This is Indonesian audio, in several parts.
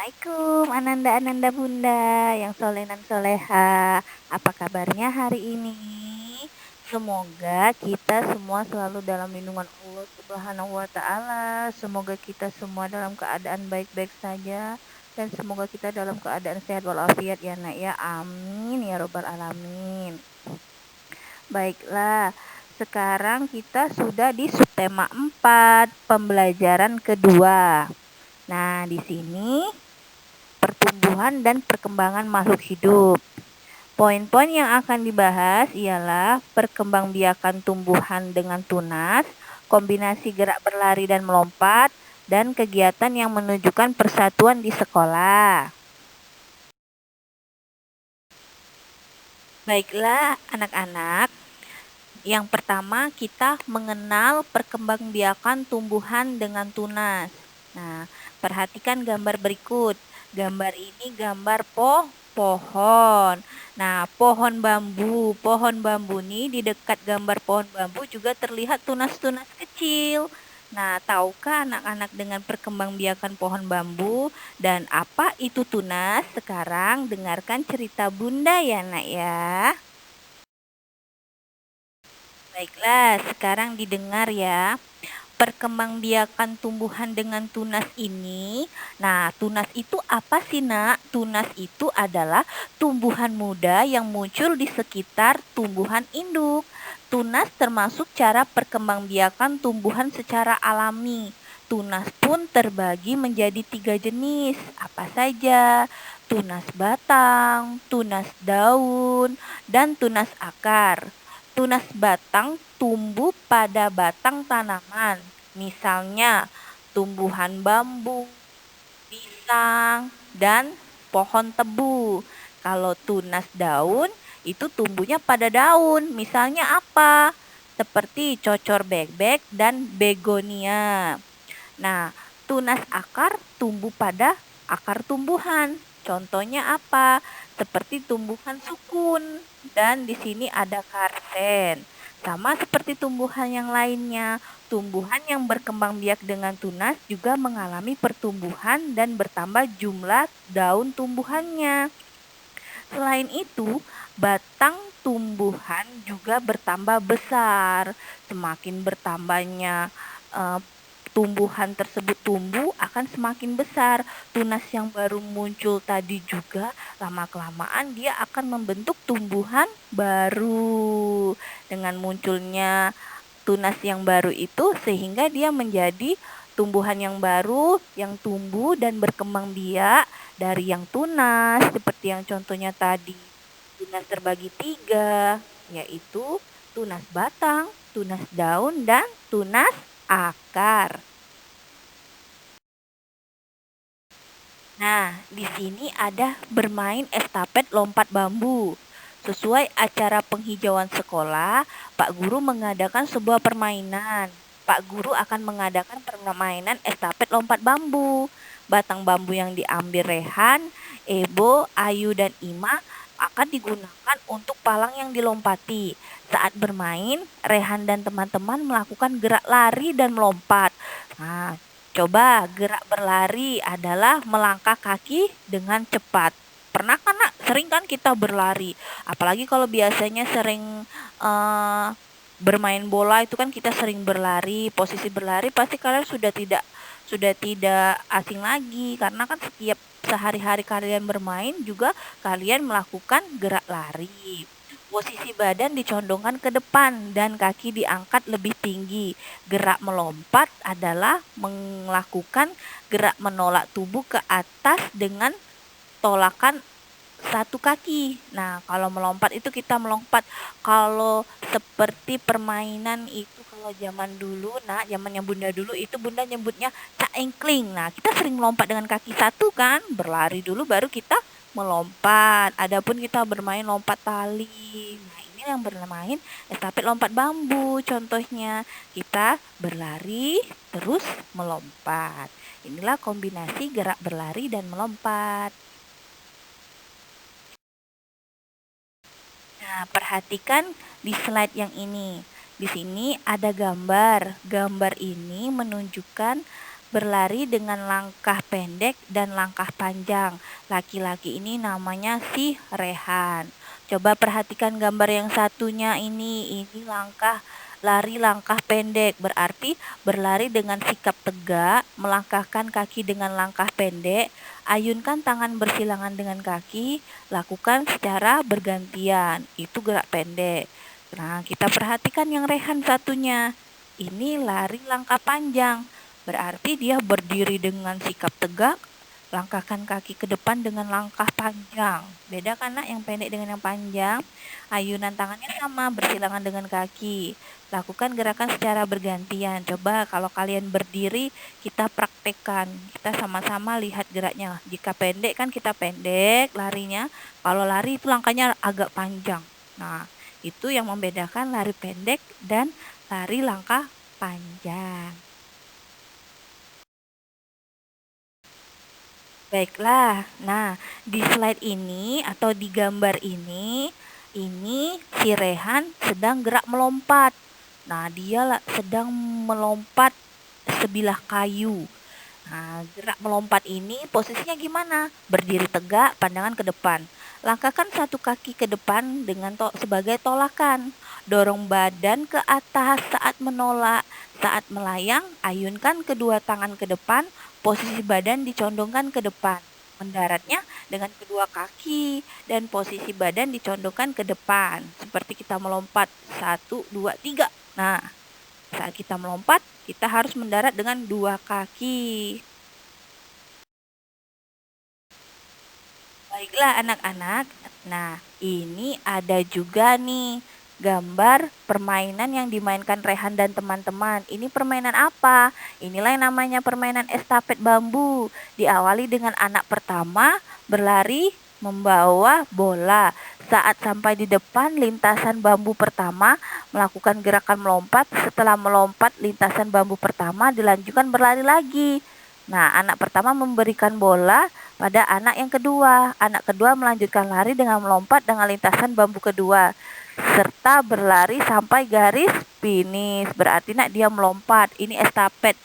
Assalamualaikum Ananda Bunda yang soleh dan soleha. Apa kabarnya hari ini? Semoga kita semua selalu dalam lindungan Allah Subhanahu wa Ta'ala. Semoga kita semua dalam keadaan baik-baik saja, dan semoga kita dalam keadaan sehat walafiat ya nak ya. Amin ya robbal alamin. Baiklah, sekarang kita sudah di subtema 4, pembelajaran kedua. Nah, di sini pertumbuhan dan perkembangan makhluk hidup. Poin-poin yang akan dibahas ialah perkembangbiakan tumbuhan dengan tunas, kombinasi gerak berlari dan melompat, dan kegiatan yang menunjukkan persatuan di sekolah. Baiklah anak-anak, yang pertama kita mengenal perkembangbiakan tumbuhan dengan tunas. Nah, perhatikan gambar berikut. Gambar ini gambar pohon. Nah, pohon bambu. Pohon bambu ini di dekat gambar pohon bambu juga terlihat tunas-tunas kecil. Nah, tahukah anak-anak dengan perkembangbiakan pohon bambu dan apa itu tunas? Sekarang dengarkan cerita Bunda ya, Nak ya. Baiklah, sekarang didengar ya. Perkembangbiakan tumbuhan dengan tunas ini. Nah, tunas itu apa sih, Nak? Tunas itu adalah tumbuhan muda yang muncul di sekitar tumbuhan induk. Tunas termasuk cara perkembangbiakan tumbuhan secara alami. Tunas pun terbagi menjadi 3 jenis. Apa saja? Tunas batang, tunas daun, dan tunas akar. Tunas batang tumbuh pada batang tanaman, misalnya tumbuhan bambu, pisang, dan pohon tebu. Kalau tunas daun itu tumbuhnya pada daun, misalnya apa? Seperti cocor bebek dan begonia. Nah, tunas akar tumbuh pada akar tumbuhan. Contohnya apa? Seperti tumbuhan sukun, dan di sini ada karsen. Sama seperti tumbuhan yang lainnya, tumbuhan yang berkembang biak dengan tunas juga mengalami pertumbuhan dan bertambah jumlah daun tumbuhannya. Selain itu, batang tumbuhan juga bertambah besar. Semakin bertambahnya tumbuhan tersebut tumbuh akan semakin besar. Tunas yang baru muncul tadi juga lama-kelamaan dia akan membentuk tumbuhan baru. Dengan munculnya tunas yang baru itu sehingga dia menjadi tumbuhan yang baru yang tumbuh dan berkembang biak dari yang tunas, seperti yang contohnya tadi. Tunas terbagi 3, yaitu tunas batang, tunas daun, dan tunas akar. Nah, di sini ada bermain estafet lompat bambu. Sesuai acara penghijauan sekolah, Pak Guru mengadakan sebuah permainan. Pak Guru akan mengadakan permainan estafet lompat bambu. Batang bambu yang diambil Rehan, Ebo, Ayu, dan Ima akan digunakan untuk palang yang dilompati. Saat bermain, Rehan dan teman-teman melakukan gerak lari dan melompat. Nah, coba gerak berlari adalah melangkah kaki dengan cepat. Pernah kan nak? Sering kan kita berlari. Apalagi kalau biasanya sering bermain bola itu kan kita sering berlari. Posisi berlari pasti kalian sudah tidak asing lagi, karena kan setiap sehari-hari kalian bermain juga kalian melakukan gerak lari. Posisi badan dicondongkan ke depan dan kaki diangkat lebih tinggi. Gerak melompat adalah melakukan gerak menolak tubuh ke atas dengan tolakan satu kaki. Nah, kalau melompat itu kita melompat. Kalau seperti permainan itu kalau zaman dulu, nah zamannya Bunda dulu itu Bunda nyebutnya caengkling. Nah, kita sering melompat dengan kaki satu kan, berlari dulu baru kita melompat. Adapun kita bermain lompat tali. Nah, ini yang bermain estafet lompat bambu. Contohnya, kita berlari terus melompat. Inilah kombinasi gerak berlari dan melompat. Nah, perhatikan di slide yang ini. Di sini ada gambar. Gambar ini menunjukkan berlari dengan langkah pendek dan langkah panjang. Laki-laki ini namanya si Rehan. Coba perhatikan gambar yang satunya ini langkah pendek, berarti berlari dengan sikap tegak, melangkahkan kaki dengan langkah pendek, ayunkan tangan bersilangan dengan kaki, lakukan secara bergantian. Itu gerak pendek. Nah, kita perhatikan yang Rehan satunya. Ini lari langkah panjang. Berarti dia berdiri dengan sikap tegak, langkahkan kaki ke depan dengan langkah panjang. Beda kan nak, yang pendek dengan yang panjang. Ayunan tangannya sama, bersilangan dengan kaki. Lakukan gerakan secara bergantian. Coba kalau kalian berdiri, kita praktekkan. Kita sama-sama lihat geraknya. Jika pendek kan kita pendek larinya. Kalau lari itu langkahnya agak panjang. Nah, itu yang membedakan lari pendek dan lari langkah panjang. Baiklah, nah di slide ini atau di gambar ini si Rehan sedang gerak melompat. Nah, dia sedang melompat sebilah kayu. Nah, gerak melompat ini posisinya gimana? Berdiri tegak, pandangan ke depan. Langkahkan satu kaki ke depan dengan sebagai tolakan. Dorong badan ke atas saat menolak. Saat melayang, ayunkan kedua tangan ke depan, posisi badan dicondongkan ke depan. Mendaratnya dengan kedua kaki dan posisi badan dicondongkan ke depan. Seperti kita melompat 1, 2, 3. Nah, saat kita melompat, kita harus mendarat dengan dua kaki. Baiklah anak-anak. Nah, ini ada juga nih gambar permainan yang dimainkan Rehan dan teman-teman. Ini permainan apa? Inilah yang namanya permainan estafet bambu. Diawali dengan anak pertama berlari membawa bola. Saat sampai di depan lintasan bambu pertama, melakukan gerakan melompat. Setelah melompat lintasan bambu pertama, dilanjutkan berlari lagi. Nah, anak pertama memberikan bola pada anak yang kedua. Anak kedua melanjutkan lari dengan melompat dengan lintasan bambu kedua, serta berlari sampai garis finish. Berarti nak dia melompat. Ini estafet.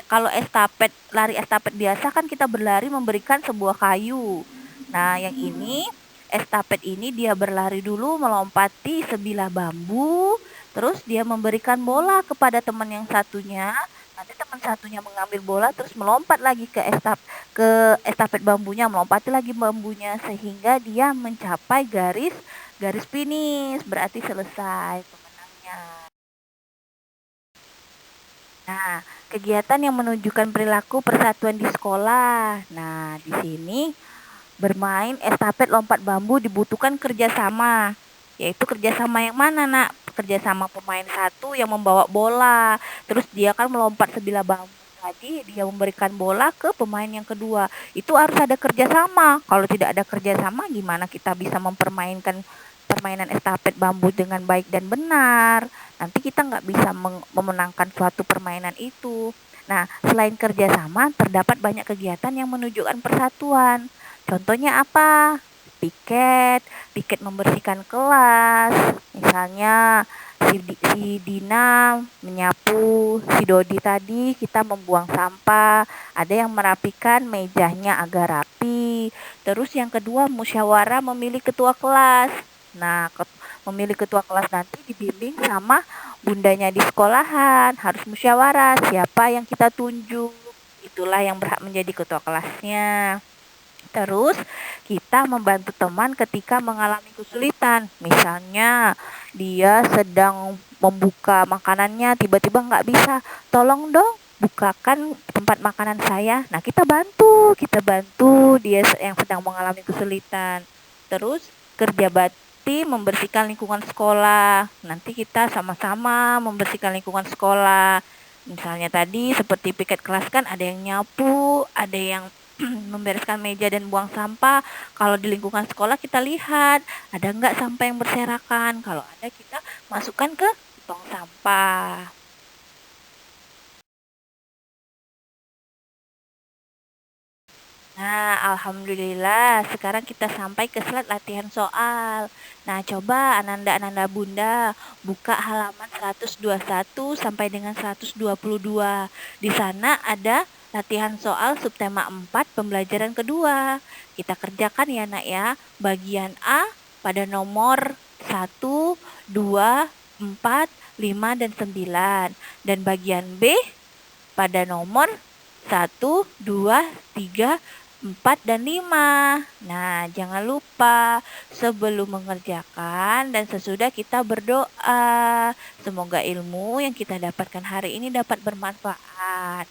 Kalau estafet, lari estafet biasa kan kita berlari memberikan sebuah kayu. Nah, yang ini estafet ini dia berlari dulu melompati sebilah bambu, terus dia memberikan bola kepada teman yang satunya. Nanti teman satunya mengambil bola terus melompat lagi ke estafet bambunya, melompati lagi bambunya sehingga dia mencapai garis finish, berarti selesai pemenangnya. Nah, kegiatan yang menunjukkan perilaku persatuan di sekolah. Nah, di sini bermain estafet lompat bambu dibutuhkan kerjasama. Yaitu kerjasama yang mana nak? Kerjasama pemain satu yang membawa bola. Terus dia kan melompat sebilah bambu tadi, dia memberikan bola ke pemain yang kedua. Itu harus ada kerjasama. Kalau tidak ada kerjasama, gimana kita bisa mempermainkan permainan estafet bambu dengan baik dan benar? Nanti kita nggak bisa memenangkan suatu permainan itu. Nah, selain kerjasama, terdapat banyak kegiatan yang menunjukkan persatuan. Contohnya apa? Piket membersihkan kelas. Misalnya si Dina menyapu, si Dodi tadi kita membuang sampah, ada yang merapikan mejanya agar rapi. Terus yang kedua, musyawarah memilih ketua kelas. Nah, memilih ketua kelas nanti dibimbing sama bundanya di sekolahan, harus musyawarah siapa yang kita tunjuk. Itulah yang berhak menjadi ketua kelasnya. Terus kita membantu teman ketika mengalami kesulitan. Misalnya dia sedang membuka makanannya, tiba-tiba nggak bisa. Tolong dong bukakan tempat makanan saya. Nah, kita bantu dia yang sedang mengalami kesulitan. Terus kerja bakti membersihkan lingkungan sekolah. Nanti kita sama-sama membersihkan lingkungan sekolah. Misalnya tadi seperti piket kelas kan ada yang nyapu, ada yang membereskan meja dan buang sampah. Kalau di lingkungan sekolah kita lihat ada nggak sampah yang berserakan. Kalau ada kita masukkan ke tong sampah. Nah, alhamdulillah sekarang kita sampai ke slide latihan soal. Nah, coba Ananda Bunda buka halaman 121 sampai dengan 122. Di sana ada latihan soal subtema 4 pembelajaran kedua. Kita kerjakan ya, Nak ya. Bagian A pada nomor 1, 2, 4, 5 dan 9. Dan bagian B pada nomor 1, 2, 3, 4, dan 5. Nah, jangan lupa sebelum mengerjakan dan sesudah kita berdoa. Semoga ilmu yang kita dapatkan hari ini dapat bermanfaat.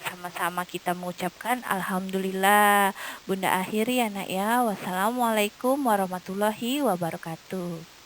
Sama-sama kita mengucapkan Alhamdulillah. Bunda akhiri ya, Nak ya. Wassalamualaikum warahmatullahi wabarakatuh.